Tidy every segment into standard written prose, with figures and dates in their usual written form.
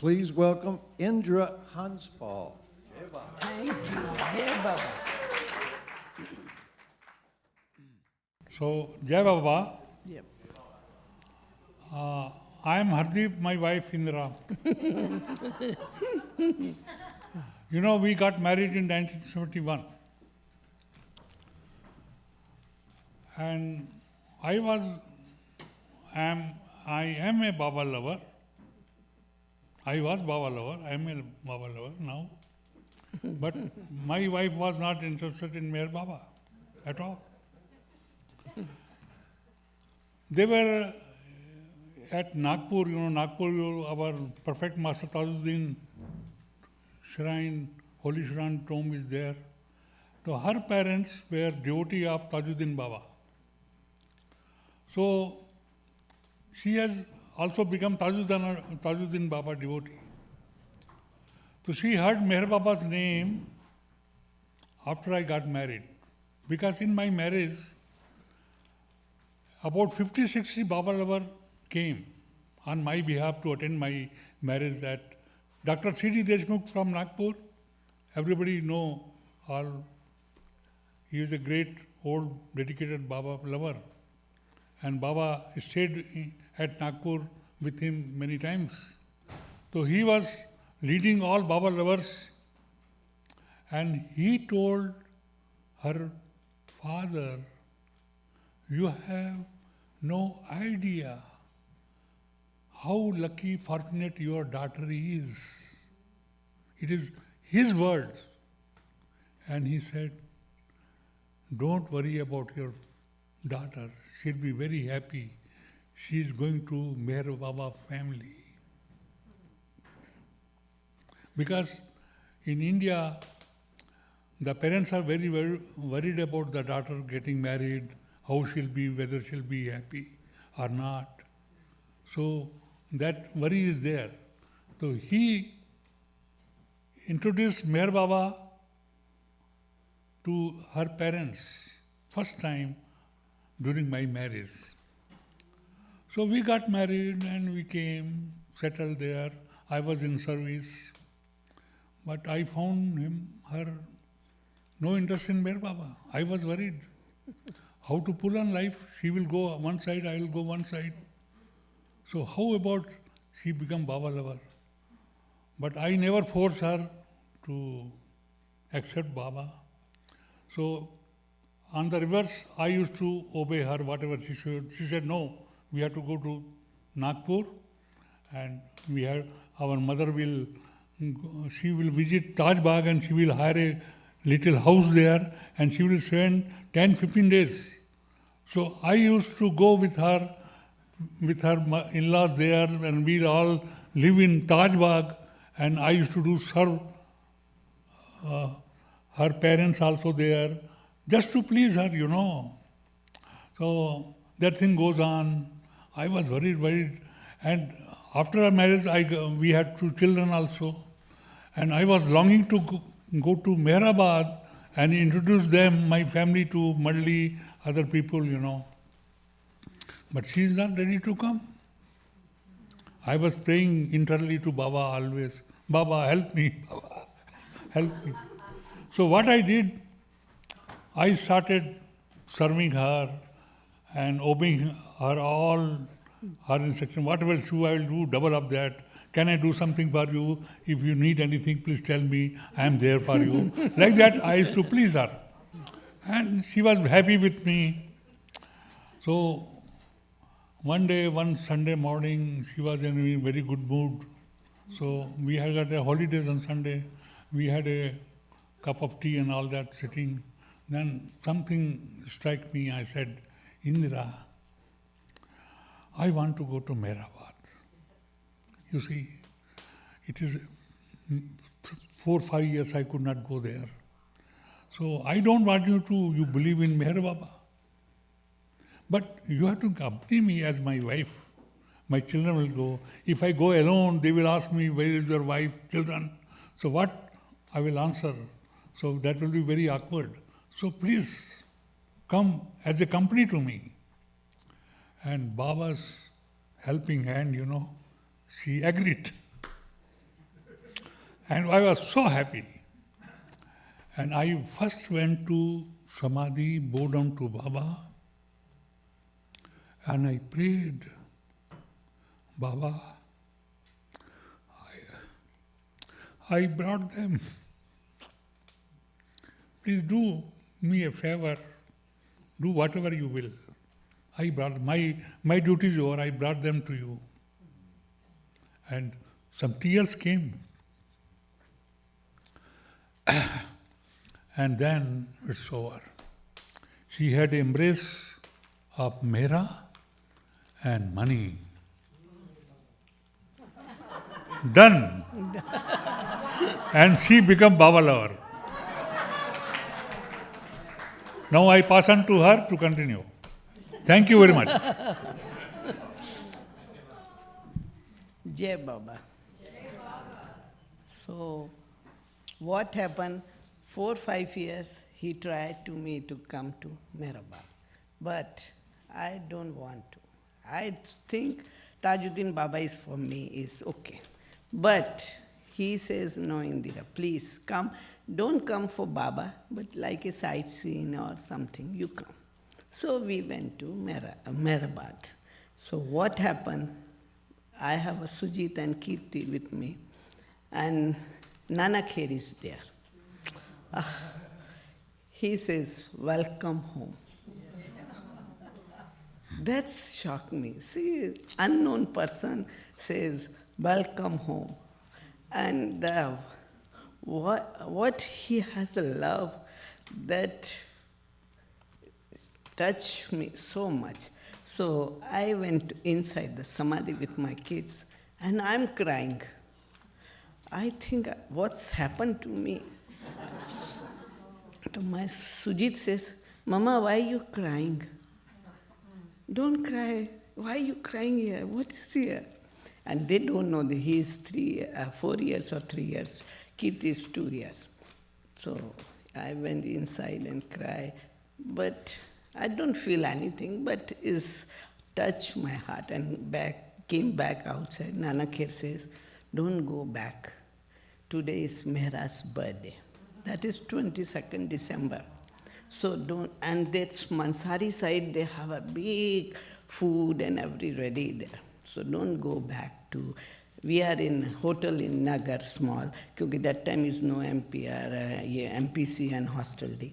Please welcome Indra Hanspal. Thank you. Jai Baba. So, Jai Baba, Yep. I am Hardeep, my wife Indra. You know, we got married in 1971. And I am a Baba lover. I was Baba lover, I am a Baba lover now. But my wife was not interested in Meher Baba at all. They were at Nagpur, Nagpur, our perfect Master Tajuddin shrine, Holy Shrine tomb is there. So her parents were devotee of Tajuddin Baba. So she has also become Tajuddin Baba devotee. So she heard Meher Baba's name after I got married. Because in my marriage, about 50-60 Baba lovers came on my behalf to attend my marriage at Dr. C.D. Deshmukh from Nagpur. Everybody know all. He is a great old dedicated Baba lover. And Baba stayed at Nagpur with him many times. So he was leading all Baba lovers, and he told her father, "You have no idea how lucky, fortunate your daughter is." It is his words. And he said, "Don't worry about your daughter. She'll be very happy. She is going to Meher Baba family." Because in India, the parents are very, very worried about the daughter getting married, how she'll be, whether she'll be happy or not. So that worry is there. So he introduced Meher Baba to her parents first time during my marriage. So we got married and we came, settled there. I was in service. But I found her no interest in Meher Baba. I was worried. How to pull on life? She will go one side, I will go one side. So how about she become Baba lover? But I never forced her to accept Baba. So on the reverse, I used to obey her, whatever she should. She said, "No, we have to go to Nagpur, and our mother will, she will visit Taj Bagh and she will hire a little house there and she will spend 10-15 days. So I used to go with her in-laws there, and we'll all live in Taj Bagh, and I used to serve her parents also there, just to please her. So that thing goes on. I was worried. And after our marriage, we had 2 children also. And I was longing to go to Meherabad and introduce them, my family, to Madli, other people. But she is not ready to come. I was praying internally to Baba always, "Baba, help me, Baba, help me." So what I did, I started serving her and obeying her all her instructions. Whatever she I will do, double of that. Can I do something for you? If you need anything, please tell me. I am there for you. Like that, I used to please her. And she was happy with me. So one day, one Sunday morning, she was in a very good mood. So we had got a holidays on Sunday. We had a cup of tea and all that sitting. Then something struck me. I said, "Indra, I want to go to Meherabad." You see, it is 4-5 years I could not go there. So I don't want you believe in Meher Baba. But you have to accompany me as my wife. My children will go. If I go alone, they will ask me, "Where is your wife, children?" So what I will answer? So that will be very awkward. So please come as a company to me. And Baba's helping hand, she agreed. And I was so happy. And I first went to Samadhi, bowed down to Baba, and I prayed, Baba, I brought them. Please do me a favor. Do whatever you will. I brought my duty is over. I brought them to you. And some tears came. And then it's over. She had embrace of Mehra and money. Done. And she became Baba lover. Now I pass on to her to continue. Thank you very much. Jai Baba. So, what happened? 4-5 years he tried to come to Meherabad. But I don't want to. I think Tajuddin Baba is for me, is okay. But he says, no Indira, please come. Don't come for Baba, but like a sightseeing or something, you come. So we went to Meherabad. So what happened? I have a Sujit and Kirti with me, and Nana Kher is there. He says, welcome home. That's shocked me. See, unknown person says, welcome home. And what he has a love that touched me so much. So I went inside the Samadhi with my kids, and I'm crying. I think, what's happened to me? So my Sujit says, Mama, why are you crying? Don't cry. Why are you crying here? What is here? And they don't know that he is 4 years or 3 years. Kirti is 2 years. So I went inside and cried. But I don't feel anything, but it's touched my heart. And came back outside. Nana Kher says, don't go back. Today is Mehra's birthday. That is 22nd December. So don't, and that's Mansari side, they have a big food and every ready there. So don't go back to, we are in hotel in Nagar, small, because that time is no MPR, MPC and hostelry.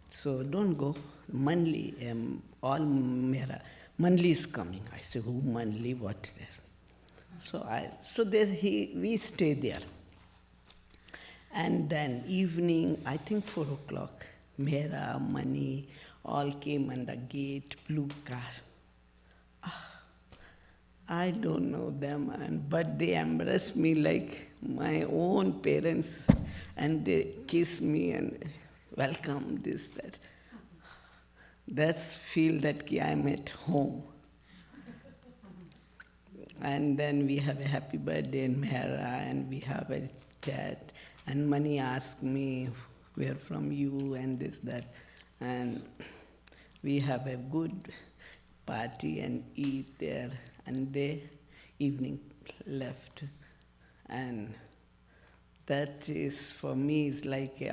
So don't go. Manli, all Mehra. Manli is coming. I say, who Manli, what is this? So we stay there. And then evening, I think 4 o'clock, Mehra, Mani, all came on the gate, blue car. I don't know them, but they embraced me like my own parents, and they kissed me and welcome this, that. That's feel that I'm at home. And then we have a happy birthday in Mehra, and we have a chat. And Mani asked me, where from you, and this, that. And we have a good party and eat there. And they evening left. And that is, for me, is like,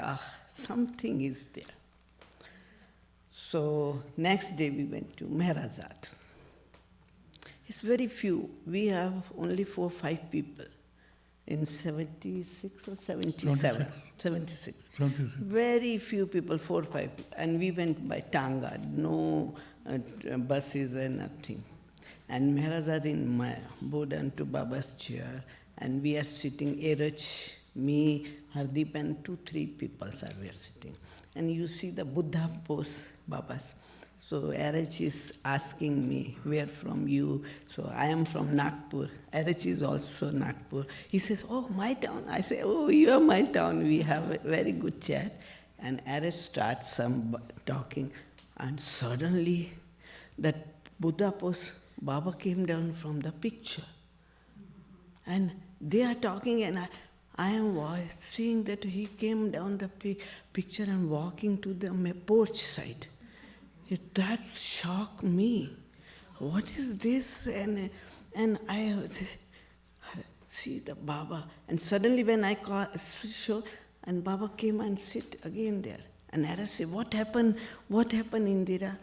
something is there. So next day we went to Meherabad. It's very few. We have only 4 or 5 people. In 76 or 77? 76. Very few people, 4 or 5 people. And we went by Tanga, no buses and nothing. And Meherabad in Bodan to Baba's chair, and we are sitting, Erach, me, Hardeep, and 2-3 people we are sitting. And you see the Buddha pose, Baba's. So Erach is asking me, where from you? So I am from Nagpur. Erach is also Nagpur. He says, oh, my town. I say, oh, you are my town. We have a very good chat. And Erach starts talking. And suddenly, that Buddha pose, Baba came down from the picture. And they are talking, and I am seeing that he came down the picture and walking to the porch side. That shocked me. What is this? And I see the Baba. And suddenly when I show, and Baba came and sit again there. And Araj say, what happened? What happened, Indira?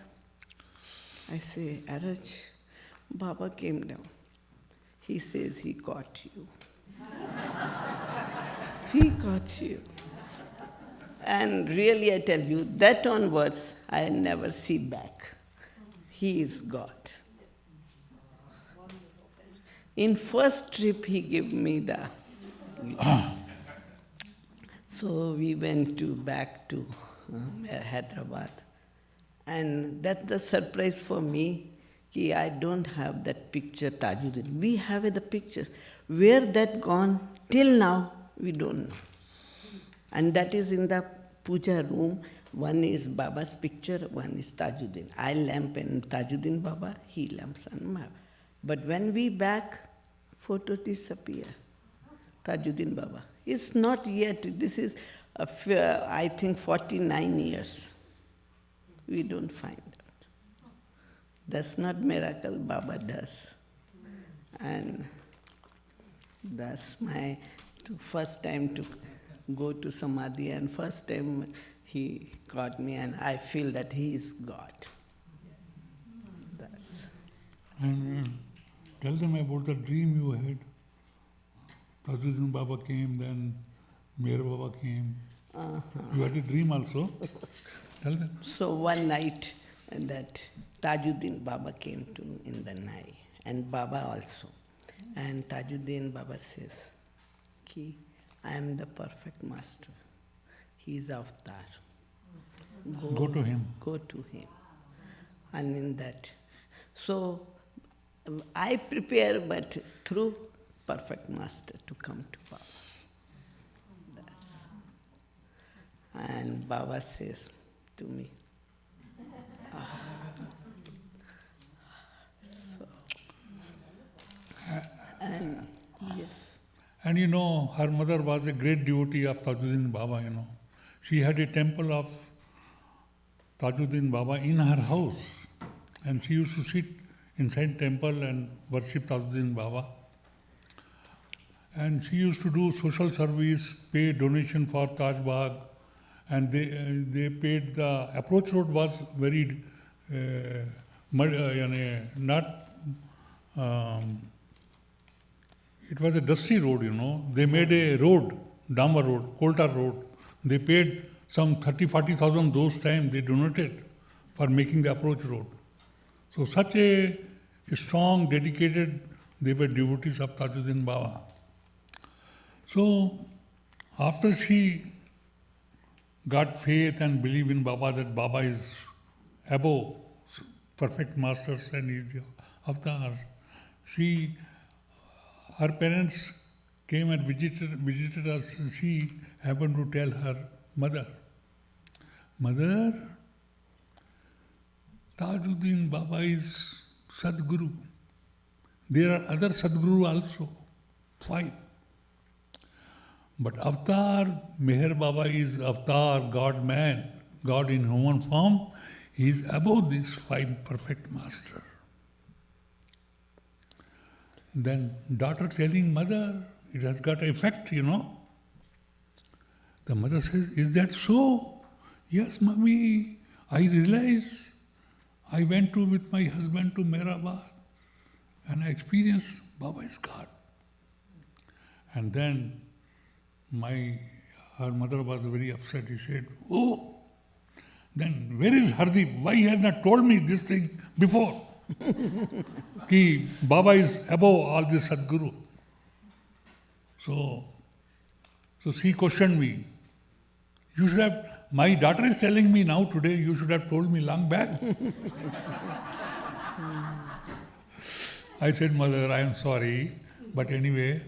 I say, Araj, Baba came down. He says he caught you. He caught you. And really I tell you, that onwards I never see back. He is God. In first trip he gave me the... So we went back to Hyderabad. And that's the surprise for me, that I don't have that picture Tajuddin. We have the pictures. Where that gone, till now, we don't know. And that is in the puja room. One is Baba's picture, one is Tajuddin. I lamp and Tajuddin Baba, he lamps and Baba. But when we back, photo disappear. Tajuddin Baba. It's not yet, this is, I think, 49 years. We don't find out. That's not miracle Baba does. And that's my first time to go to Samadhi, and first time he caught me, and I feel that he is God. That's. And tell them about the dream you had. Tajuddin Baba came, then Meherabad Baba came. You had a dream also. Tell them. So one night, that Tajuddin Baba came to in the night, and Baba also. And Tajuddin Baba says, Ki, I am the perfect master. He is avatar. Go to him. Go to him. And in that. So I prepare, but through perfect master to come to Baba. That's. And Baba says to me, so, and yes. And her mother was a great devotee of Tajuddin Baba, She had a temple of Tajuddin Baba in her house. And she used to sit inside temple and worship Tajuddin Baba. And she used to do social service, pay donation for Taj Bagh. And they paid, the approach road was very, not, it was a dusty road, They made a road, Dama road, Kolta road. They paid some 30,000-40,000 those time they donated for making the approach road. So such a strong, dedicated, they were devotees of Tajuddin Baba. So after she got faith and believe in Baba, that Baba is above perfect masters and is the avatar, her parents came and visited us, and she happened to tell her mother, Mother, Tajuddin Baba is Sadguru. There are other Sadguru also, 5. But Avatar, Meher Baba is Avatar, God-man, God in human form. He is above these 5 perfect masters. Then daughter telling mother, it has got effect, The mother says, is that so? Yes, Mummy, I realize I went with my husband to Meherabad and I experienced Baba is God. And then her mother was very upset. He said, oh, then where is Hardeep? Why he has not told me this thing before? Ki Baba is above all this Sadguru. So she questioned me. You should have, my daughter is telling me now today, you should have told me long back. I said, Mother, I am sorry, but anyway,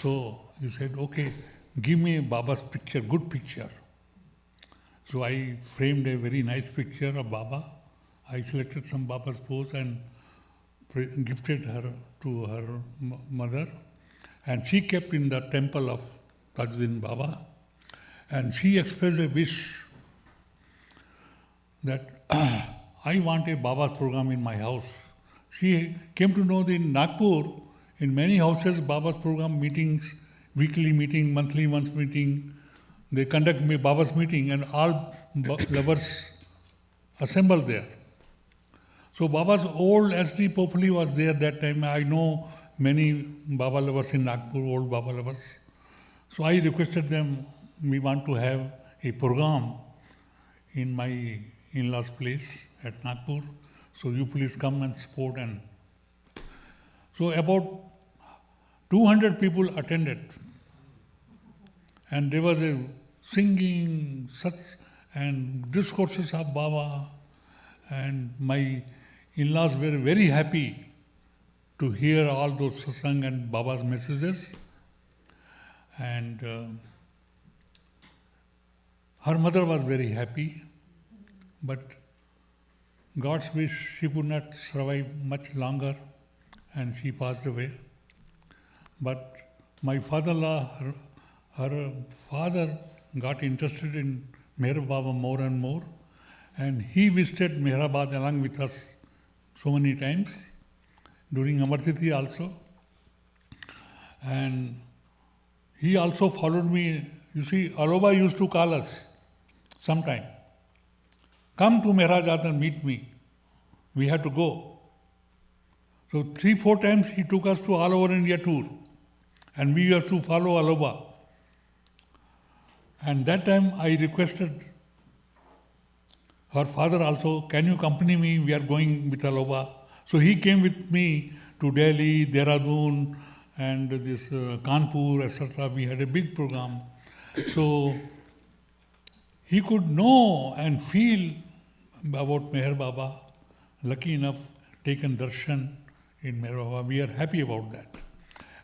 so he said, okay, give me Baba's picture, good picture. So I framed a very nice picture of Baba. I selected some Baba's pose and gifted her to her mother. And she kept in the temple of Tajuddin Baba. And she expressed a wish that I want a Baba's program in my house. She came to know that in Nagpur, In many houses, Baba's program meetings, weekly meeting, monthly once meeting, they conduct Baba's meeting and all lovers assemble there. So Baba's old SD Populi was there that time. I know many Baba lovers in Nagpur, old Baba lovers. So I requested them, we want to have a program in my in-laws' place at Nagpur. So you please come and support. And so about 200 people attended. And there was a singing, such and discourses of Baba. And my in-laws were very happy to hear all those satsang and Baba's messages. And her mother was very happy, but God's wish, she could not survive much longer and she passed away. But my father-in-law, her father got interested in Meherabad more and more, and he visited Meherabad along with us so many times, during Amar Tithi also. And he also followed me. You see, Aloba used to call us sometime. Come to Meherabad and meet me. We had to go. So 3-4 times he took us to all over India tour. And we used to follow Aloba. And that time I requested her father also, can you accompany me? We are going with Aloba. So he came with me to Delhi, Dehradun, and this Kanpur, etc. We had a big program. So he could know and feel about Meher Baba. Lucky enough, taken darshan in Meher Baba. We are happy about that.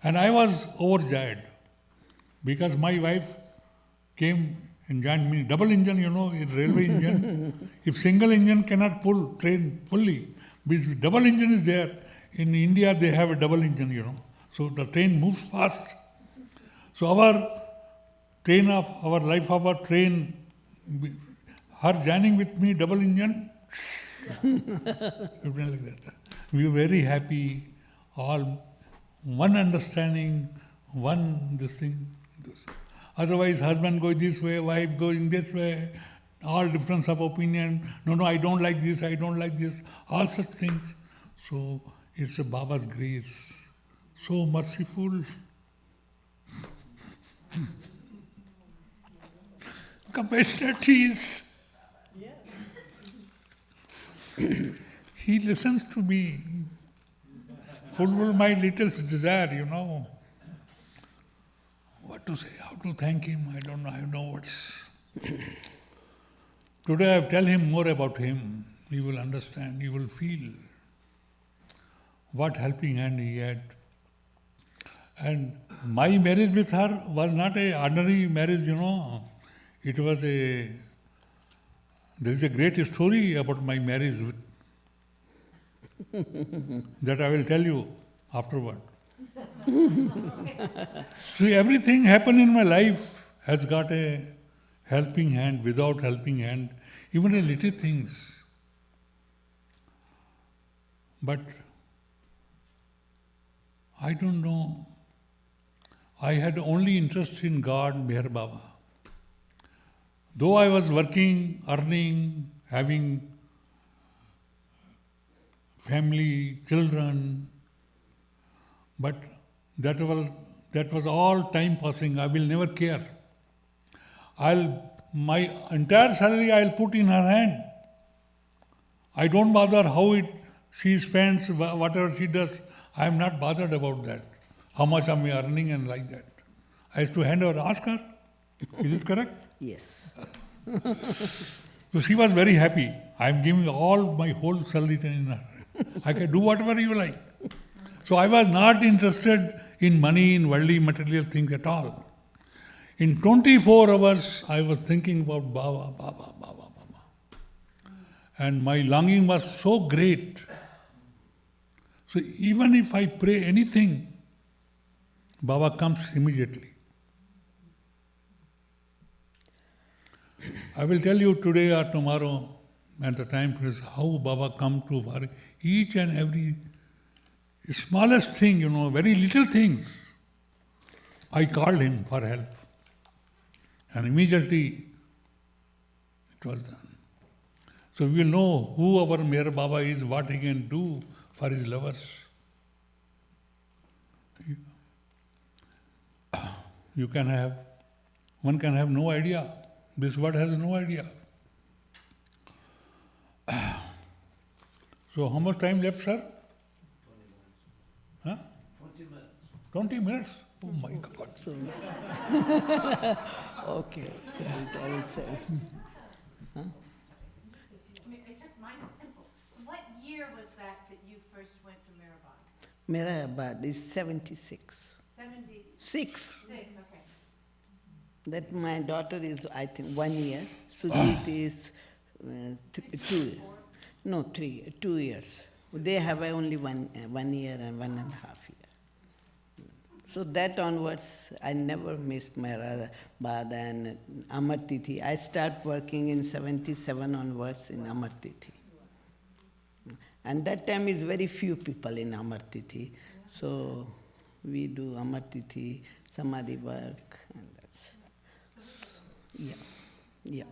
And I was overjoyed because my wife came and joined me. Double engine, you know, is railway engine. If single engine cannot pull train fully, because double engine is there. In India, they have a double engine, you know. So the train moves fast. So our train of our life, our train, her joining with me, double engine, like that. We were very happy, all one understanding, one this thing. Otherwise, husband going this way, wife going this way, all difference of opinion. No, I don't like this, I don't like this, all such things. So it's a Baba's grace, so merciful. Compassionate he is. He listens to me, fulfill my little desire, you know. What to say, how to thank him, I don't know, I have no words. Today I tell him more about him, he will understand, he will feel what helping hand he had. And my marriage with her was not an ordinary marriage, you know. It was there is a great story about my marriage that I will tell you afterward. See, everything happened in my life has got a helping hand, without helping hand, even a little things. But I don't know. I had only interest in God, Meher Baba. Though I was working, earning, having family, children, but that was all time passing. I will never care. My entire salary I'll put in her hand. I don't bother how she spends, whatever she does. I am not bothered about that. How much am I earning and like that. I have to hand over, ask her. Is it correct? Yes. So she was very happy. I am giving all my whole salary in her. I can do whatever you like. So I was not interested in money, in worldly material things at all. In 24 hours, I was thinking about Baba, Baba, Baba, Baba. And my longing was so great. So even if I pray anything, Baba comes immediately. I will tell you today or tomorrow, at the time is how Baba come to each and every Smallest thing, very little things. I called him for help. And immediately it was done. So we will know who our Meher Baba is, what he can do for his lovers. One can have no idea. This world has no idea. So how much time left, sir? 20 minutes. Huh? 20 minutes. 20 minutes? Oh my God. Okay, I will say. Huh? Mine is simple. So what year was that you first went to Meherabad? Meherabad is 76. 76, 6. okay. That my daughter is, I think, 1 year. Sujit is 2. No, 3, 2 years. They have only 1 year and 1.5 years. So that onwards, I never missed Meherabad and Amar Tithi. I start working in 77 onwards in Amar Tithi. And that time is very few people in Amar Tithi. So we do Amar Tithi, Samadhi work, and that's. Yeah.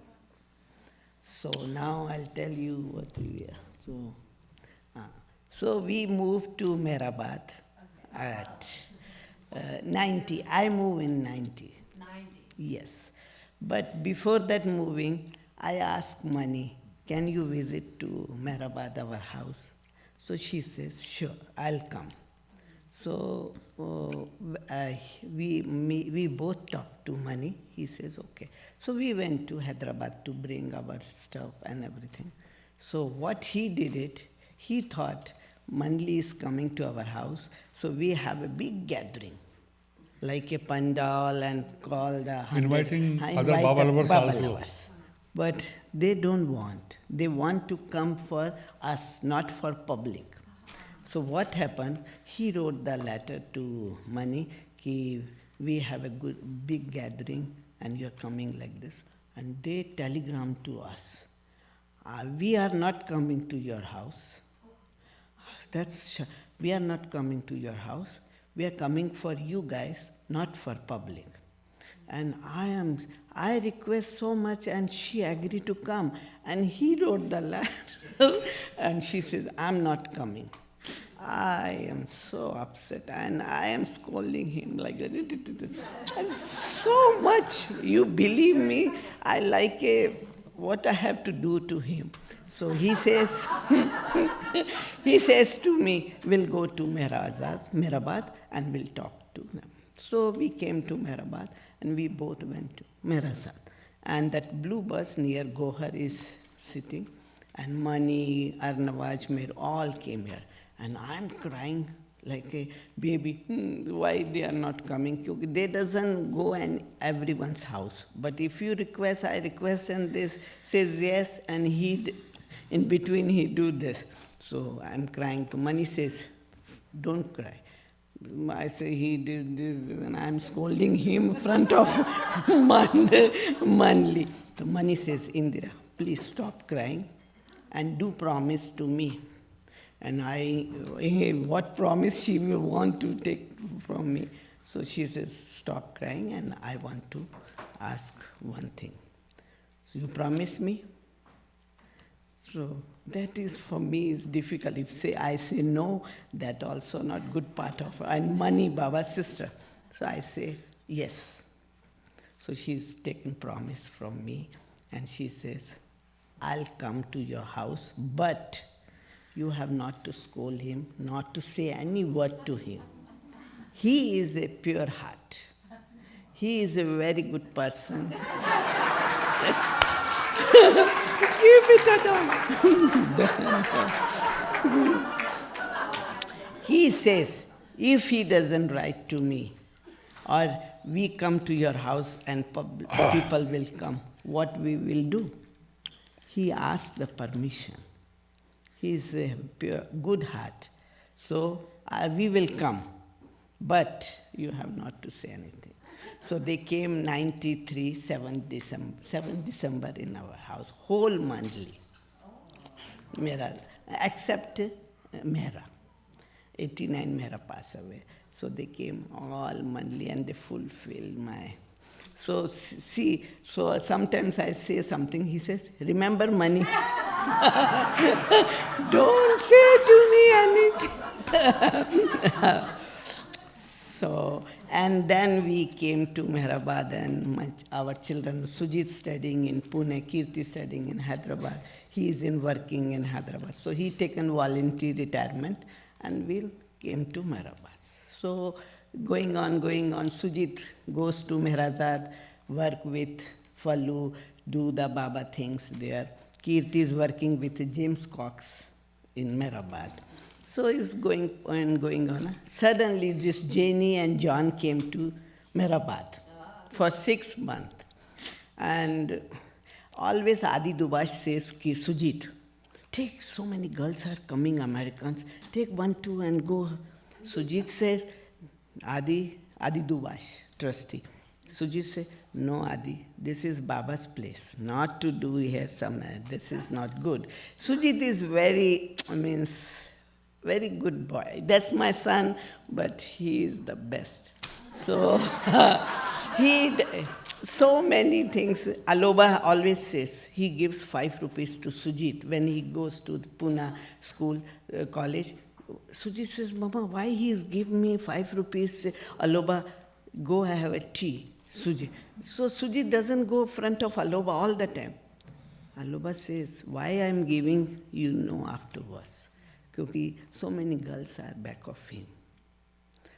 So now I'll tell you what we are. So we moved to Meherabad at 90. I moved in 90. 90. Yes. But before that moving, I asked Mani, can you visit to Meherabad, our house? So she says, sure, I'll come. So we both talked to Mani. He says, okay. So we went to Hyderabad to bring our stuff and everything. So what he did it, he thought Manli is coming to our house, so we have a big gathering, like a pandal, and call the Inviting other Baba lovers also. lovers. But they don't want. They want to come for us, not for public. So what happened? He wrote the letter to Mani, ki we have a big gathering and you are coming like this. And they telegram to us, we are not coming to your house. We are not coming to your house. We are coming for you guys, not for public. And I request so much, and she agreed to come. And he wrote the letter, and she says, I'm not coming. I am so upset, and I am scolding him like that. And so much, you believe me, I like what I have to do to him. So he says, he says to me, we'll go to Meherabad and we'll talk to them. So we came to Meherabad and we both went to Meherabad. And that blue bus near Gohar is sitting, and Mani, Arnavaj, Mir all came here. And I'm crying like a baby, why they are not coming? They doesn't go in everyone's house. But if you request, I request, and this says yes, and he, in between he do this. So I'm crying to Mani says, don't cry. I say he did this, and I'm scolding him in front of Manli. So Mani says, Indra, please stop crying and do promise to me. And what promise she will want to take from me. So she says, stop crying, and I want to ask one thing. So you promise me? So that is, for me, is difficult. If I say no, that also not good part of, and Mani, Baba's sister. So I say yes. So she's taken promise from me, and she says, I'll come to your house, but you have not to scold him, not to say any word to him. He is a pure heart. He is a very good person. Keep it down. He says, if he doesn't write to me, or we come to your house and people will come, what we will do? He asked the permission. He is a pure, good heart. So we will come, but you have not to say anything. So they came 93, 7 December in our house, whole monthly, except Mehra. 89 Mehra passed away. So they came all monthly and they fulfilled my. So see, so sometimes I say something, he says, remember money. Don't say to me anything. So, and then we came to Meherabad and our children, Sujit studying in Pune, Kirti studying in Hyderabad. He is working in Hyderabad. So he taken voluntary retirement and we came to Meherabad. So going on, Sujit goes to Meherabad, work with Fallu, do the Baba things there. Kirti is working with James Cox in Meherabad. So it's going on. Suddenly this Janie and John came to Meherabad for 6 months. And always Adi Dubash says, Ki Sujit, take, so many girls are coming, Americans, take 1, 2 and go. Sujit says, Adi Dubash, trustee. Sujit says, no Adi, this is Baba's place, not to do here somewhere, this is not good. Sujit is very good boy. That's my son, but he is the best. So so many things. Aloba always says, he gives 5 rupees to Sujit when he goes to the Pune school, college. Sujit says, Mama, why he is giving me 5 rupees? Aloba, go have a tea. Sujit. So Sujit doesn't go front of Aloba all the time. Aloba says, why I am giving, you know afterwards. Because so many girls are back of him.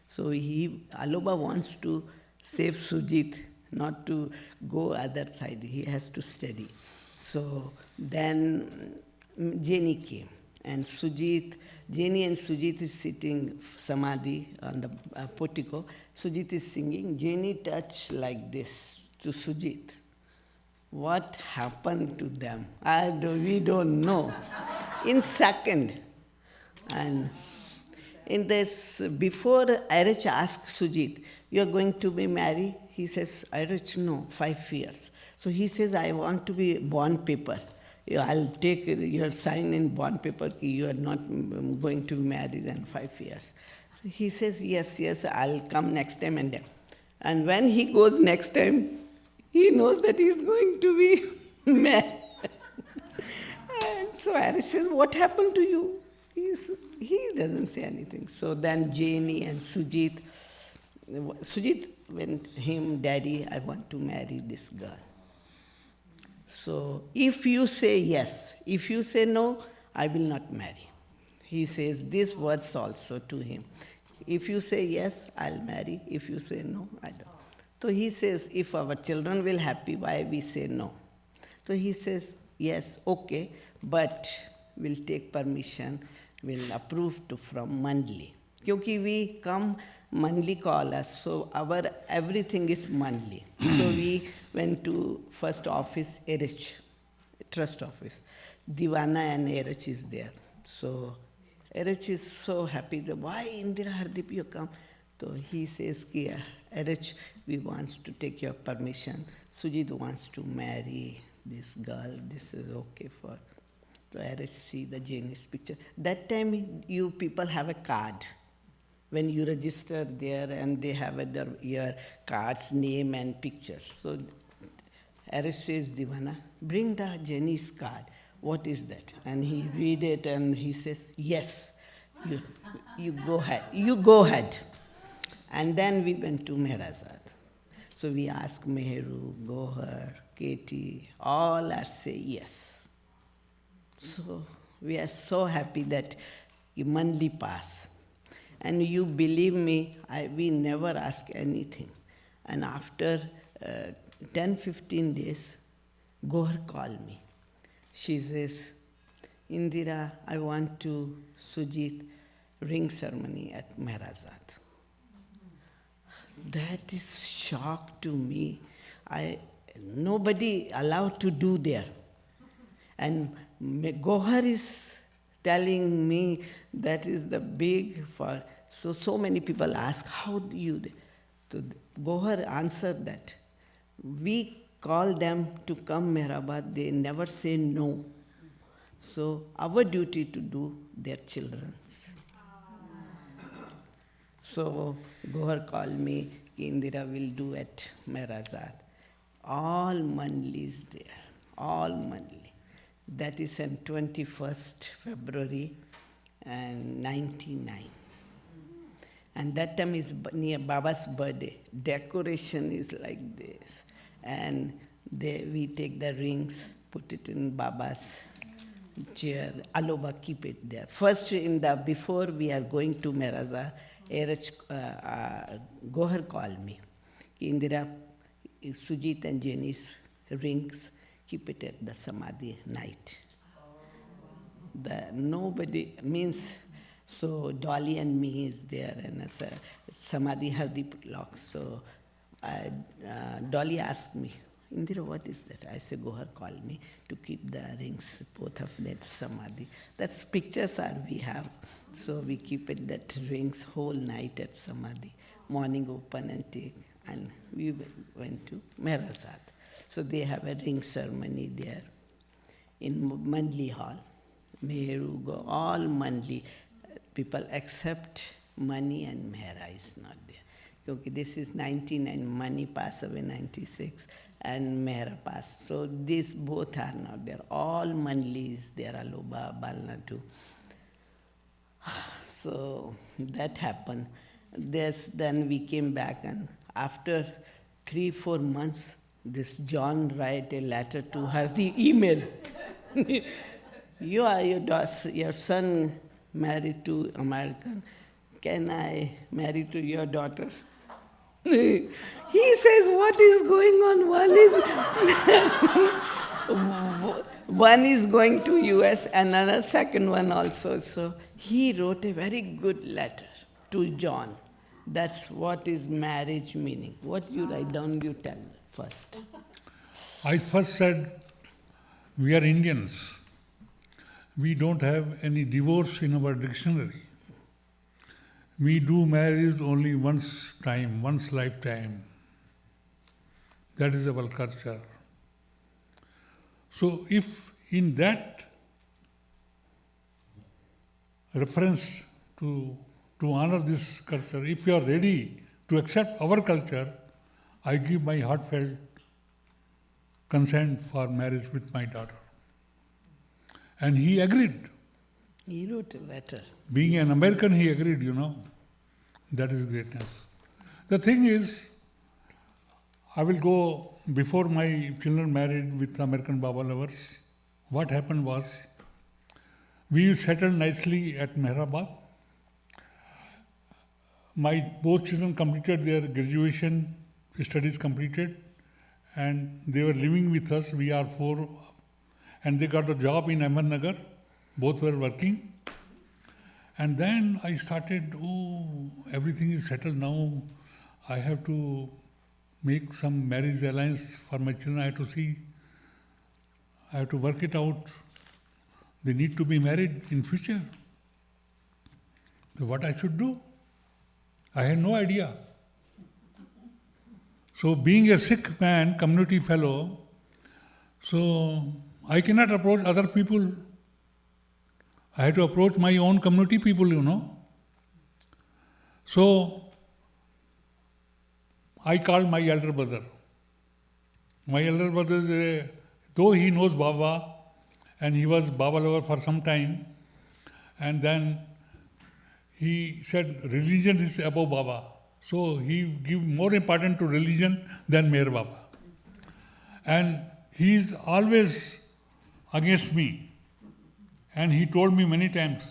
So Aloba wants to save Sujit, not to go other side. He has to study. So then Jenny came. And Jenny and Sujit is sitting samadhi on the portico. Sujit is singing. Jenny touched like this to Sujit. What happened to them? We don't know. In second. And in this, before Arich asked Sujit, you are going to be married? He says, Arich, no, 5 years. So he says, I want to be bond paper. I'll take your sign in bond paper, you are not going to be married in 5 years. So he says, yes, I'll come next time. And when he goes next time, he knows that he's going to be married. And so Arich says, what happened to you? He doesn't say anything. So then Janie and Sujit went him, Daddy, I want to marry this girl. So if you say yes, if you say no, I will not marry. He says these words also to him. If you say yes, I'll marry. If you say no, I don't. So he says, if our children will happy, why we say no? So he says, yes, okay, but we'll take permission, we'll approve from Mandli. Because we come, Mandli call us, so our everything is Mandli. So we went to first office, Erich, trust office. Divana and Erich is there. So Erich is so happy that why Indra Hardeep you come? So he says, Erich, we wants to take your permission. Sujit wants to marry this girl. This is okay for. So Erich see the Janie's picture. That time you people have a card. When you register there and they have your card's name and pictures. So Erich says, Divana, bring the Janie's card. What is that? And he read it and he says, yes, you go ahead. You go ahead. And then we went to Meherabad. So we asked Meheru, Gohar, Katie, all are say yes. So we are so happy that monthly pass. And you believe me, we never ask anything. And after 10-15 days, Gohar called me. She says, Indira, I want to Sujit ring ceremony at Meherabad. That is shock to me. Nobody allowed to do there. And Gohar is telling me that is the big for. So many people ask, how do you? So Gohar answered that. We call them to come Meherabad, they never say no. So our duty to do their children's. So Gohar called me, Indira will do at Meherabad. All Mandlis there, all Mandli. That is on 21st February and 99. And that time is near Baba's birthday. Decoration is like this. And we take the rings, put it in Baba's chair. Aloba keep it there. First, before we are going to Meherabad, Gohar called me. Indira, Sujit and Jenny's rings, keep it at the Samadhi night. Nobody means, so Dolly and me is there, and as a Samadhi Hardeep locks. So Dolly asked me, Indira, what is that? I said, Gohar called me to keep the rings, both of that Samadhi. That's pictures we have. So we keep it that rings whole night at Samadhi. Morning open and take. And we went to Meherabad. So they have a ring ceremony there in Mandli Hall. Meheru go, all Mandli people except Mani and Mehera is not there. Okay, this is 99, Mani passed away 96 and Mehera passed. So these both are not there. All Mandli is there, Aloba, Balnatu. So that happened. Then we came back, and after 3-4 months, this John write a letter to her, the email. Your son married to American. Can I marry to your daughter? He says, what is going on? One is going to US, and another second one also. So he wrote a very good letter to John. That's what is marriage meaning. What you write down, you tell first. I first said, we are Indians. We don't have any divorce in our dictionary. We do marriage only once lifetime. That is our culture. So if in that reference to honor this culture, if you are ready to accept our culture, I give my heartfelt consent for marriage with my daughter. And he agreed. He wrote a letter. Being an American, he agreed, That is greatness. The thing is, I will go, before my children married with American Baba lovers, what happened was, we settled nicely at Meherabad. My both children completed their graduation studies completed, and they were living with us. We are 4, and they got the job in Ahmednagar. Both were working. And then I started, everything is settled now. I have to make some marriage alliance for my children. I have to see, I have to work it out. They need to be married in future. So what I should do? I had no idea. So being a Sikh man, community fellow, so I cannot approach other people. I had to approach my own community people, So I called my elder brother. My elder brother, though he knows Baba, and he was Baba lover for some time, and then he said religion is above Baba. So he give more importance to religion than Meher Baba. And he is always against me. And he told me many times,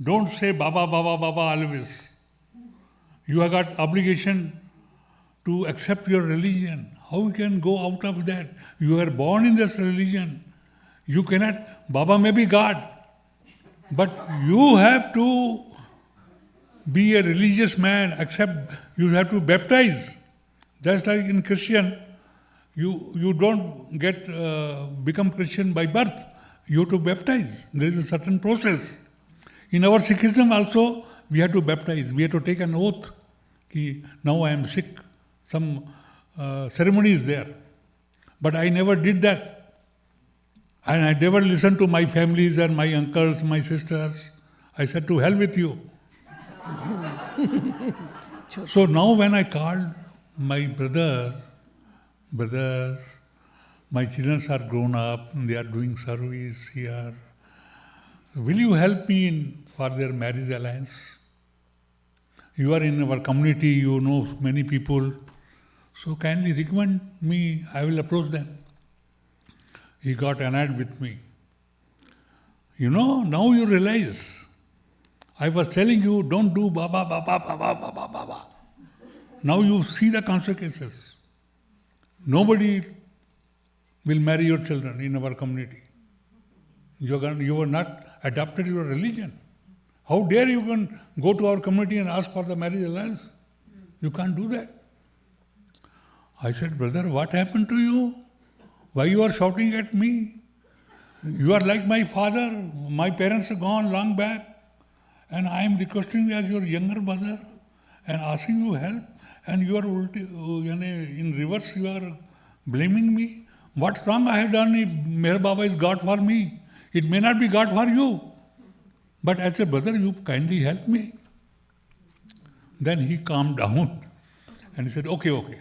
don't say Baba, Baba, Baba always. You have got obligation to accept your religion. How you can go out of that? You are born in this religion. You cannot, Baba may be God, but you have to be a religious man, accept, you have to baptize. That's like in Christian, you don't get become Christian by birth. You have to baptize. There is a certain process. In our Sikhism also, we have to baptize. We have to take an oath. Ki, now I am Sikh. Some ceremony is there. But I never did that. And I never listened to my families and my uncles, my sisters. I said, to hell with you. So now when I called my brother, my children are grown up, they are doing service here. Will you help me for their marriage alliance? You are in our community, you know many people. So kindly recommend me, I will approach them. He got annoyed with me. Now you realize, I was telling you, don't do Baba, Baba, Baba, Baba, Baba. Now you see the consequences. Nobody will marry your children in our community. You were not adopted your religion. How dare you can go to our community and ask for the marriage alliance? You can't do that. I said, brother, what happened to you? Why you are shouting at me? You are like my father. My parents are gone long back. And I am requesting you as your younger brother and asking you help. And you are in reverse, you are blaming me. What wrong I have done if Meherabad is God for me? It may not be God for you. But as a brother, you kindly help me. Then he calmed down and he said, okay,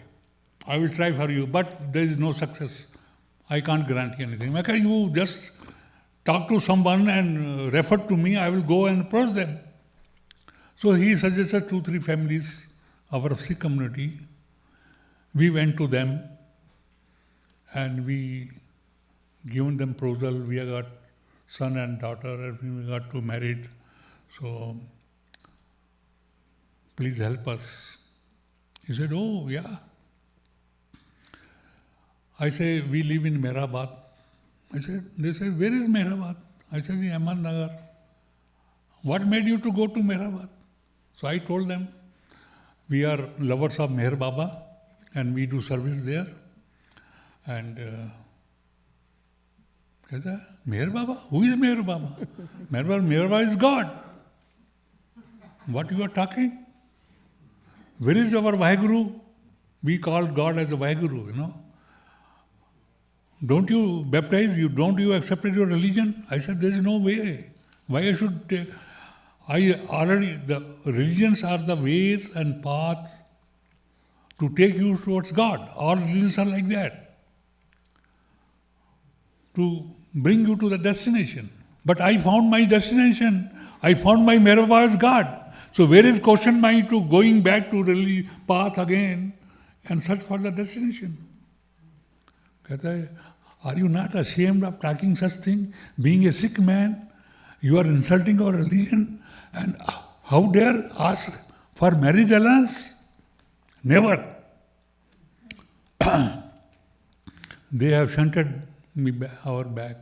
I will try for you, but there is no success. I can't grant you anything. Okay, you just talk to someone and refer to me, I will go and approach them. So he suggested 2-3 families, our Sikh community. We went to them and we given them proposal. We got son and daughter and we got to married. So please help us. He said, oh yeah. I say, we live in Meherabad. They said, where is Meherabad? I said, in Ahmad Nagar. What made you to go to Meherabad? So I told them, we are lovers of Meher Baba and we do service there. And Meher Baba? Who is Meher Baba? Meher Baba is God. What you are talking? Where is our Vaheguru? We call God as a Vaheguru, Don't you baptize? Don't you accept your religion? I said, there is no way. Why I should the religions are the ways and paths to take you towards God. All religions are like that. To bring you to the destination. But I found my destination. I found my Meherabad as God. So where is question mind to going back to the path again and search for the destination? Are you not ashamed of talking such thing? Being a Sikh man, you are insulting our religion and how dare ask for marriage alliance? Never. They have shunted me our back.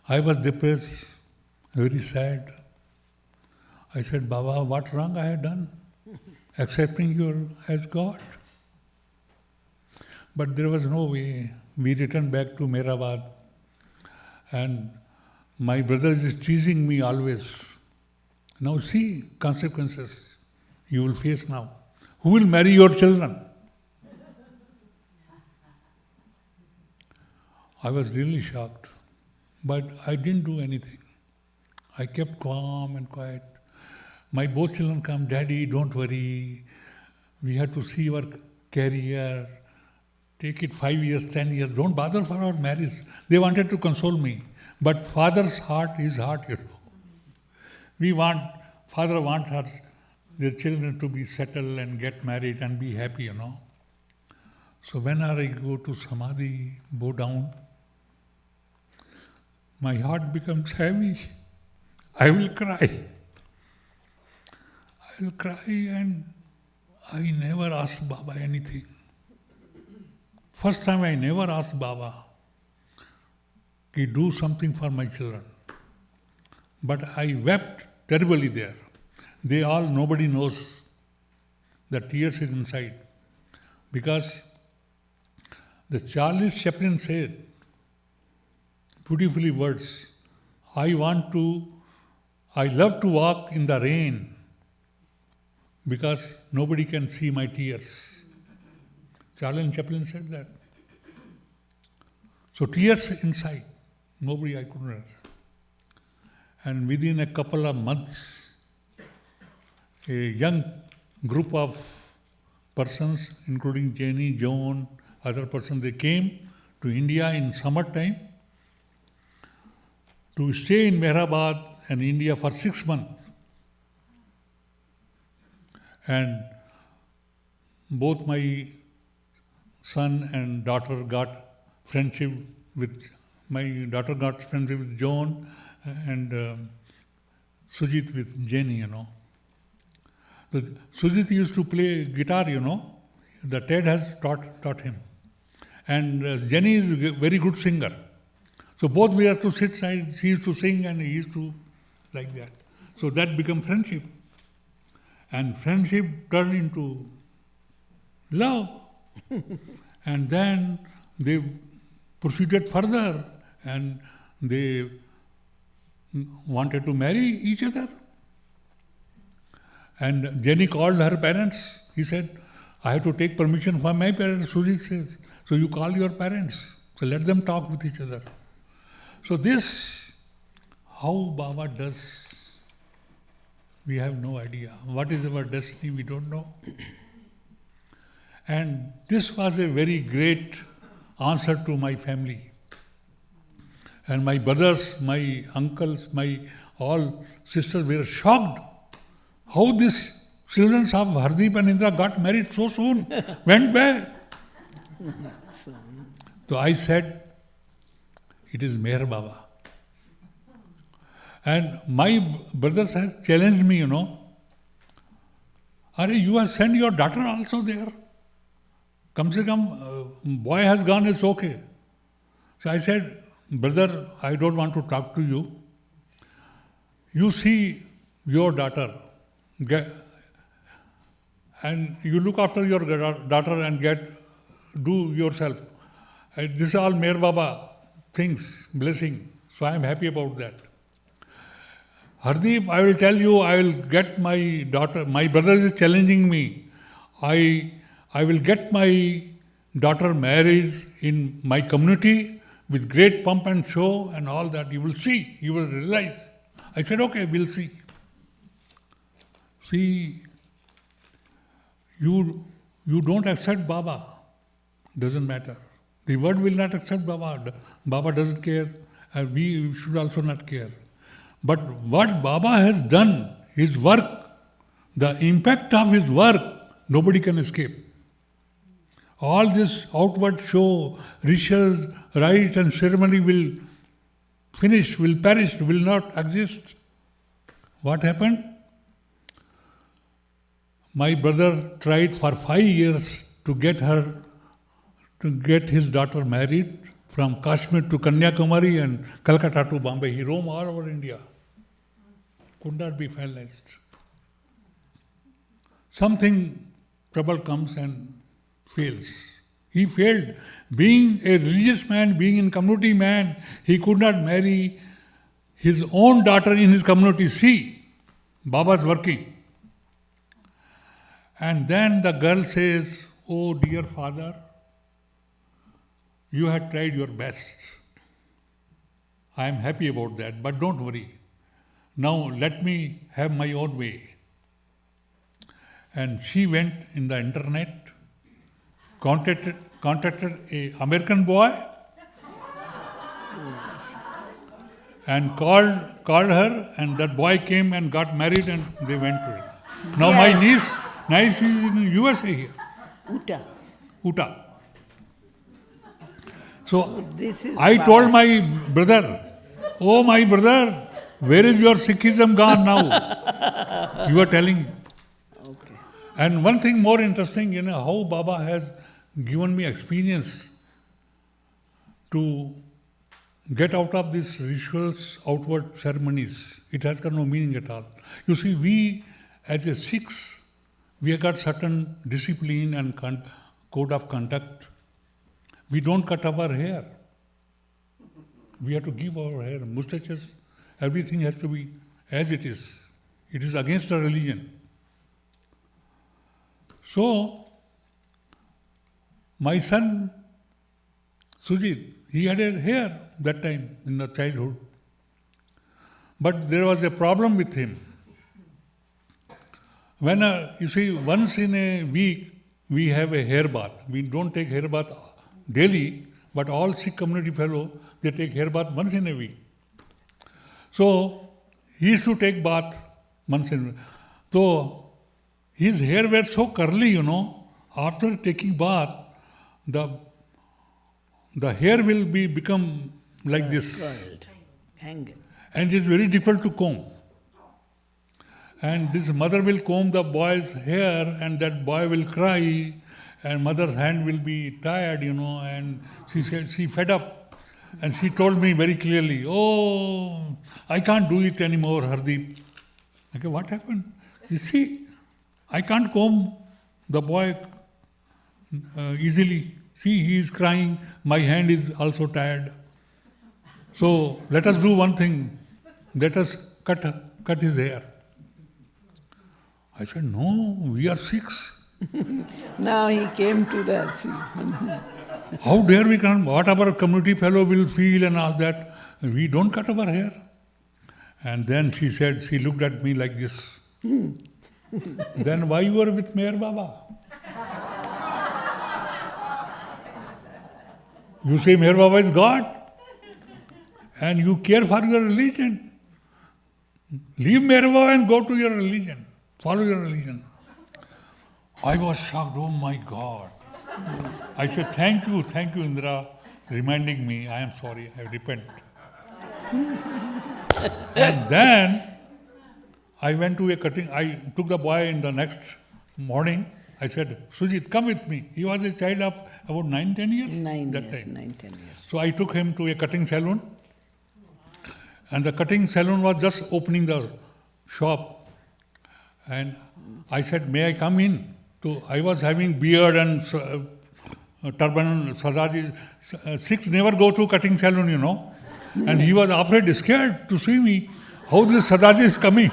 I was depressed, very sad. I said, Baba, what wrong I have done? Accepting you as God. But there was no way. We returned back to Meherabad and my brother is teasing me always. Now see consequences you will face now. Who will marry your children? I was really shocked, but I didn't do anything. I kept calm and quiet. My both children come, Daddy, don't worry. We have to see our career. Take it 5 years, 10 years. Don't bother for our marriage. They wanted to console me. But father's heart is heart, Father wants their children to be settled and get married and be happy, So whenever I go to Samadhi, bow down, my heart becomes heavy. I will cry. And I never ask Baba anything. First time I never asked Baba to do something for my children. But I wept terribly there. Nobody knows the tears is inside. Because the Charles Chaplin said, beautifully words, I love to walk in the rain because nobody can see my tears. Charles Chaplin said that. So tears inside, nobody I couldn't. And within a couple of months, a young group of persons, including Jenny, John, other persons, they came to India in summertime to stay in Meherabad and India for 6 months. And both my son and daughter got friendship with, my daughter got friendship with John and Sujit with Jenny, Sujit used to play guitar, The Ted has taught him. And Jenny is a very good singer. So both we have to sit side, she used to sing and he used to like that. So that became friendship. And friendship turned into love. And then they proceeded further and they wanted to marry each other. And Jenny called her parents. He said, I have to take permission from my parents. Sujit says, so you call your parents. So let them talk with each other. So this, how Baba does, we have no idea. What is our destiny, we don't know. And this was a very great answer to my family. And my brothers, my uncles, my all sisters were shocked. How these children of Hardeep and Indra got married so soon, went back. So I said, it is Meher Baba. And my brothers has challenged me, Are you have sent your daughter also there? Come se come, boy has gone, it's okay. So I said, brother, I don't want to talk to you. You see your daughter, and you look after your daughter and do yourself. This is all Meher Baba things, blessing. So I am happy about that. Hardeep, I will tell you, I will get my daughter, my brother is challenging me. I will get my daughter married in my community with great pomp and show and all that. You will see, you will realize. I said, okay, we'll see. See, you don't accept Baba, doesn't matter. The world will not accept Baba. Baba doesn't care, and we should also not care. But what Baba has done, his work, the impact of his work, nobody can escape. All this outward show, ritual, rite and ceremony will finish, will perish, will not exist. What happened? My brother tried for 5 years to get his daughter married from Kashmir to Kanyakumari and Calcutta to Bombay. He roamed all over India. Could not be finalized. Something, trouble comes and fails. He failed. Being a religious man, being a community man, he could not marry his own daughter in his community. See, Baba's working. And then the girl says, oh dear father, you had tried your best. I am happy about that, but don't worry. Now let me have my own way. And she went in the internet, contacted a American boy and called her, and that boy came and got married and they went to it. Now my niece is in USA here. Utah. So I told my brother, oh my brother, where is your Sikhism gone now? You are telling me. Okay. And one thing more interesting, how Baba has given me experience to get out of these rituals, outward ceremonies. It has got no meaning at all. You see, we as a Sikhs, we have got certain discipline and code of conduct. We don't cut our hair. We have to give our hair, mustaches, everything has to be as it is. It is against our religion. So, my son, Sujit, he had a hair that time in the childhood. But there was a problem with him. When you see, once in a week we have a hair bath. We don't take hair bath daily, but all Sikh community fellow, they take hair bath once in a week. So he used to take bath once in a week. So his hair was so curly, after taking bath, the hair will become like this. Curled, hanging. And it is very difficult to comb. And this mother will comb the boy's hair, and that boy will cry, and mother's hand will be tired, and she said she fed up. And she told me very clearly, "Oh, I can't do it anymore, Hardeep." Okay, what happened? You see, I can't comb the boy easily. See, he is crying, my hand is also tired. So let us do one thing. Let us cut his hair. I said, "No, we are Sikhs. Now he came to the sea. How dare we come? What our community fellow will feel and all that. We don't cut our hair." And then she said, she looked at me like this. "Then why you are with Meher Baba? You say Meher Baba is God and you care for your religion. Leave Meher Baba and go to your religion. Follow your religion." I was shocked. Oh my God. I said, thank you, Indra, reminding me. I am sorry, I repent. And then I went to a cutting. I took the boy in the next morning. I said, "Sujit, come with me." He was a child of about 9-10 years. 9 that years, time. 9-10 years. So I took him to a cutting salon. And the cutting salon was just opening the shop. And I said, "May I come in?" I was having beard and turban, Sardaji. Sikhs never go to cutting salon, And he was afraid, scared to see me. How this Sardaji is coming?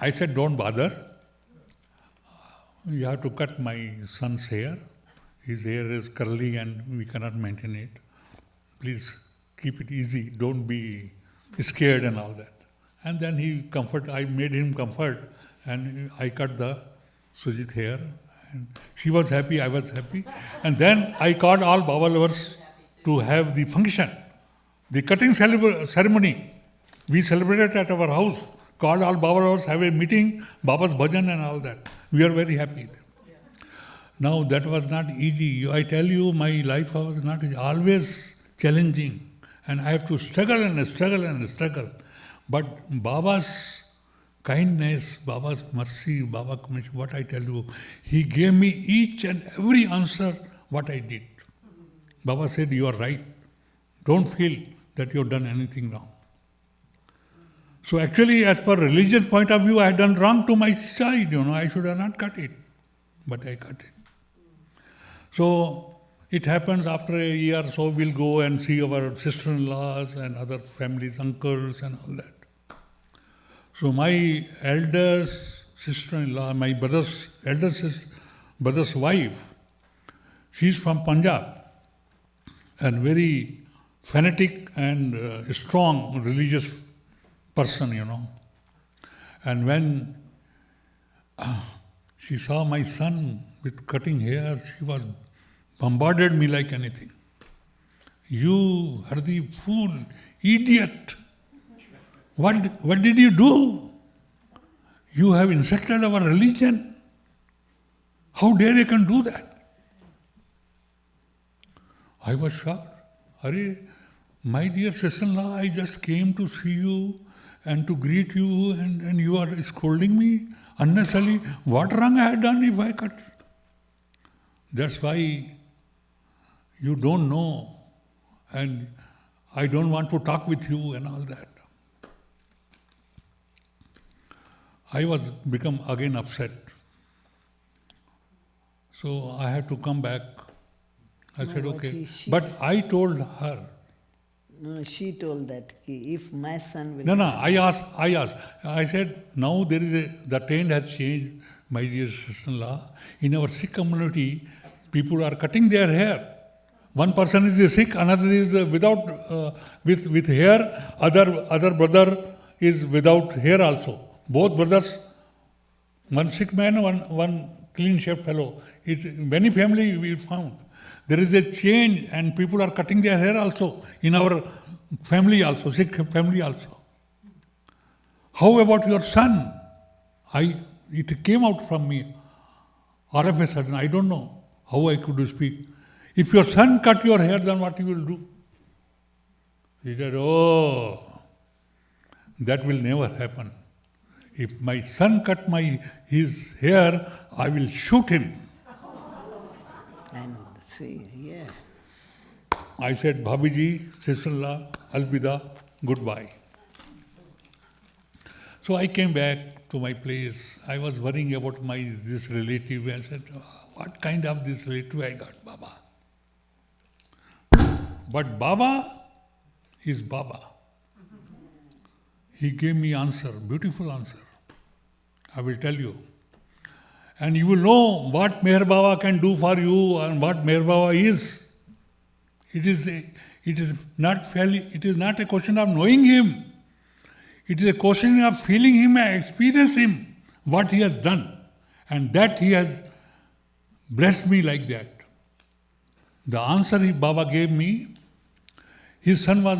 I said, "Don't bother. You have to cut my son's hair. His hair is curly and we cannot maintain it. Please keep it easy. Don't be scared and all that." And then I made him comfort, and I cut the Sujit hair. And she was happy, I was happy. And then I called all Baba lovers to have the function, the cutting ceremony. We celebrated at our house, called all Baba lovers, have a meeting, Baba's bhajan and all that. We are very happy. Now that was not easy. I tell you, my life was not easy, always challenging. And I have to struggle and struggle and struggle. But Baba's kindness, Baba's mercy, Baba commission, what I tell you, he gave me each and every answer what I did. Baba said, "You are right. Don't feel that you have done anything wrong." So actually, as per religious point of view, I had done wrong to my child, I should have not cut it. But I cut it. So it happens after a year, so we'll go and see our sister-in-laws and other families, uncles and all that. So my elder's sister-in-law, my brother's wife, she's from Punjab and very fanatic and strong religious person, And when she saw my son with cutting hair, she was bombarded me like anything. "You, Hardeep, fool, idiot! What did you do? You have insulted our religion. How dare you can do that?" I was shocked. "Arey, my dear sister-in-law, I just came to see you and to greet you, and you are scolding me unnecessarily. What wrong I had done if I cut?" That's why you don't know, and I don't want to talk with you and all that. I was become again upset. So I had to come back. I said, "Okay." But I told her. No, she told that if my son will... No, I asked. I said, "Now the trend has changed, my dear sister-in-law. In our Sikh community, people are cutting their hair. One person is a Sikh, another is with hair, other brother is without hair also. Both brothers, one Sikh man, one clean-shaved fellow. It's many family we found. There is a change and people are cutting their hair also in our family also, Sikh family also. How about your son? It came out from me all of a sudden. I don't know how I could speak. If your son cut your hair, then what you will do? He said, oh, that will never happen. If my son cut his hair, I will shoot him. And see, yeah. I said, Bhabiji, sister-in-law, alvida, goodbye. So I came back to my place. I was worrying about this relative. I said, what kind of this relative I got, Baba? But Baba is Baba. He gave me answer, beautiful answer. I will tell you. And you will know what Meher Baba can do for you and what Meher Baba is. It is not a question of knowing him. It is a question of feeling him and experience him, what he has done. And that he has blessed me like that. The answer Baba gave me, his son was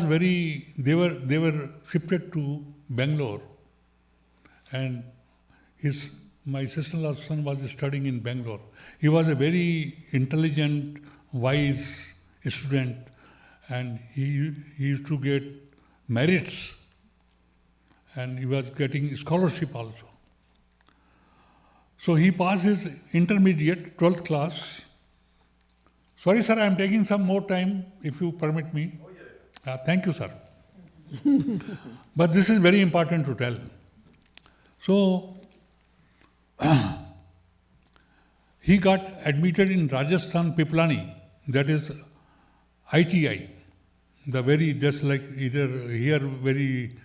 they were shifted to Bangalore. And my sister-in-law's son was studying in Bangalore. He was a very intelligent, wise student, and he used to get merits, and he was getting scholarship also. So he passed his intermediate, 12th class. Sorry, sir, I am taking some more time, if you permit me. Oh, yeah. Thank you, sir. But this is very important to tell. So, he got admitted in Rajasthan Piplani, that is ITI, just like either here very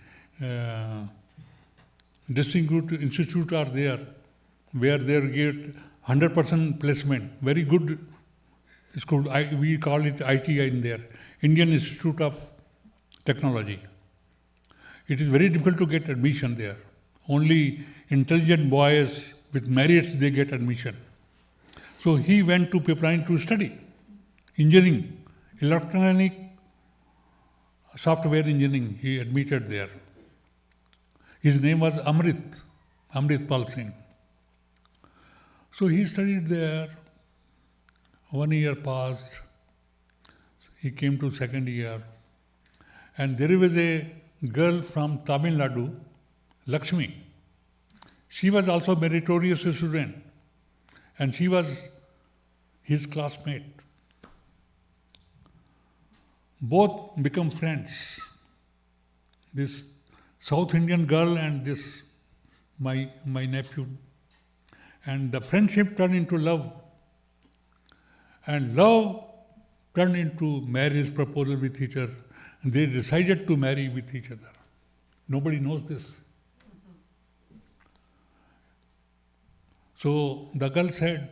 distinguished institute are there, where they get 100% placement, very good school. We call it ITI in there, Indian Institute of Technology. It is very difficult to get admission there. Only intelligent boys with merits, they get admission. So he went to Piplani to study engineering, electronic software engineering. He admitted there. His name was Amrit Pal Singh. So he studied there. 1 year passed. He came to second year. And there was a girl from Tamil Nadu, Lakshmi. She was also a meritorious student. And she was his classmate. Both become friends. This South Indian girl and this my nephew. And the friendship turned into love. And love turned into marriage proposal with each other. And they decided to marry with each other. Nobody knows this. So the girl said,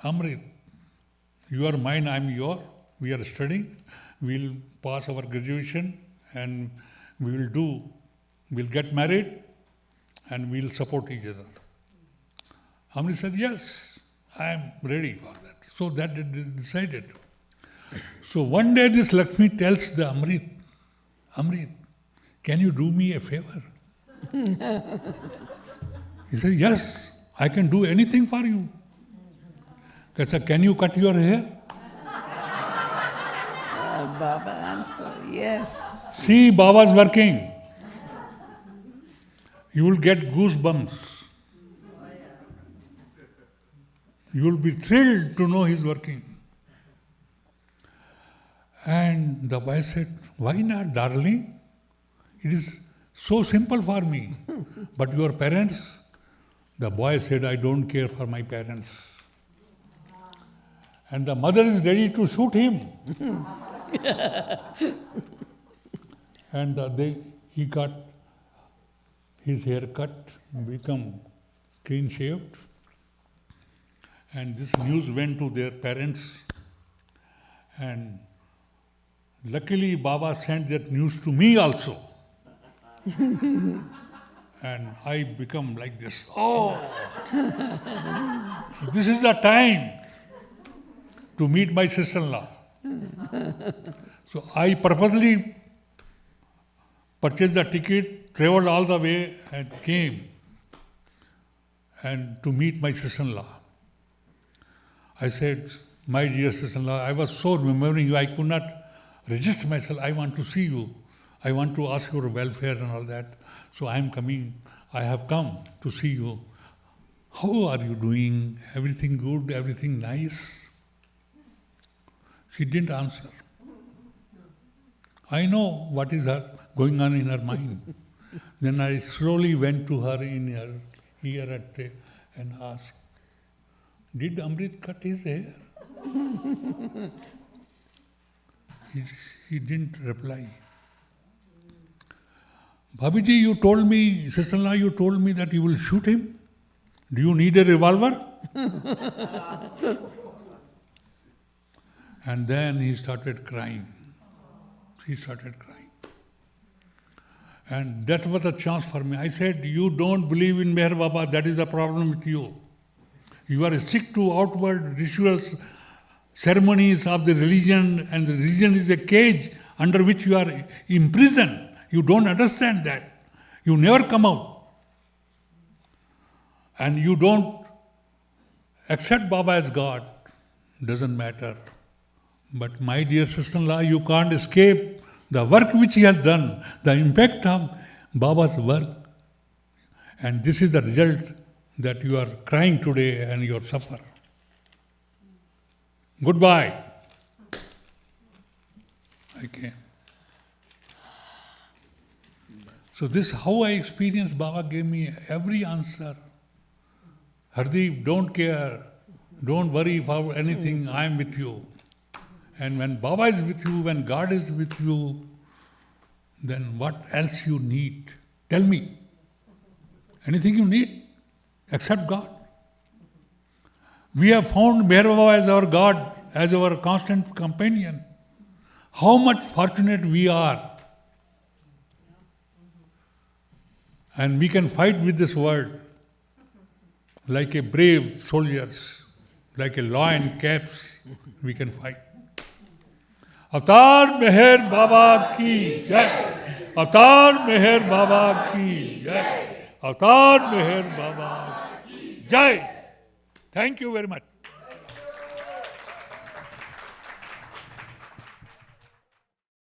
Amrit, you are mine, I am yours. We are studying. We will pass our graduation and we will get married and we will support each other. Amrit said, yes, I am ready for that. So that they decided. So one day this Lakshmi tells the Amrit, can you do me a favor? He said, yes, I can do anything for you. He said, can you cut your hair? Baba answer, yes. See, Baba's working. You will get goosebumps. You will be thrilled to know he's working. And the boy said, why not, darling? It is so simple for me. But your parents? The boy said, I don't care for my parents. And the mother is ready to shoot him. And he got his hair cut, become clean shaved. And this news went to their parents. And luckily, Baba sent that news to me also. And I become like this. Oh! This is the time to meet my sister-in-law. So I purposely purchased the ticket, traveled all the way and came and to meet my sister-in-law. I said, my dear sister-in-law, I was so remembering you, I could not resist myself. I want to see you. I want to ask your welfare and all that. So I am coming. I have come to see you. How are you doing? Everything good? Everything nice? She didn't answer. I know what is going on in her mind. Then I slowly went to her in her ear and asked, did Amrit cut his hair? He didn't reply. Bhabiji, you told me, sister-in-law, you told me that you will shoot him. Do you need a revolver? And then he started crying. She started crying. And that was a chance for me. I said, you don't believe in Meher Baba, that is the problem with you. You are stick to outward rituals, ceremonies of the religion, and the religion is a cage under which you are imprisoned. You don't understand that. You never come out. And you don't accept Baba as God. Doesn't matter. But my dear sister-in-law, you can't escape the work which he has done, the impact of Baba's work. And this is the result that you are crying today and you suffer. Goodbye. I came. So this is how I experienced. Baba gave me every answer. Hardeep, don't care. Don't worry about anything. I am with you. And when Baba is with you, when God is with you, then what else you need? Tell me. Anything you need except God. We have found Meher Baba as our God, as our constant companion. How much fortunate we are. And we can fight with this world like a brave soldiers, like a lion caps, we can fight. Avatar Meher Baba ki jai. Avatar Meher Baba ki jai. Avatar Meher Baba ki jai. Thank you very much.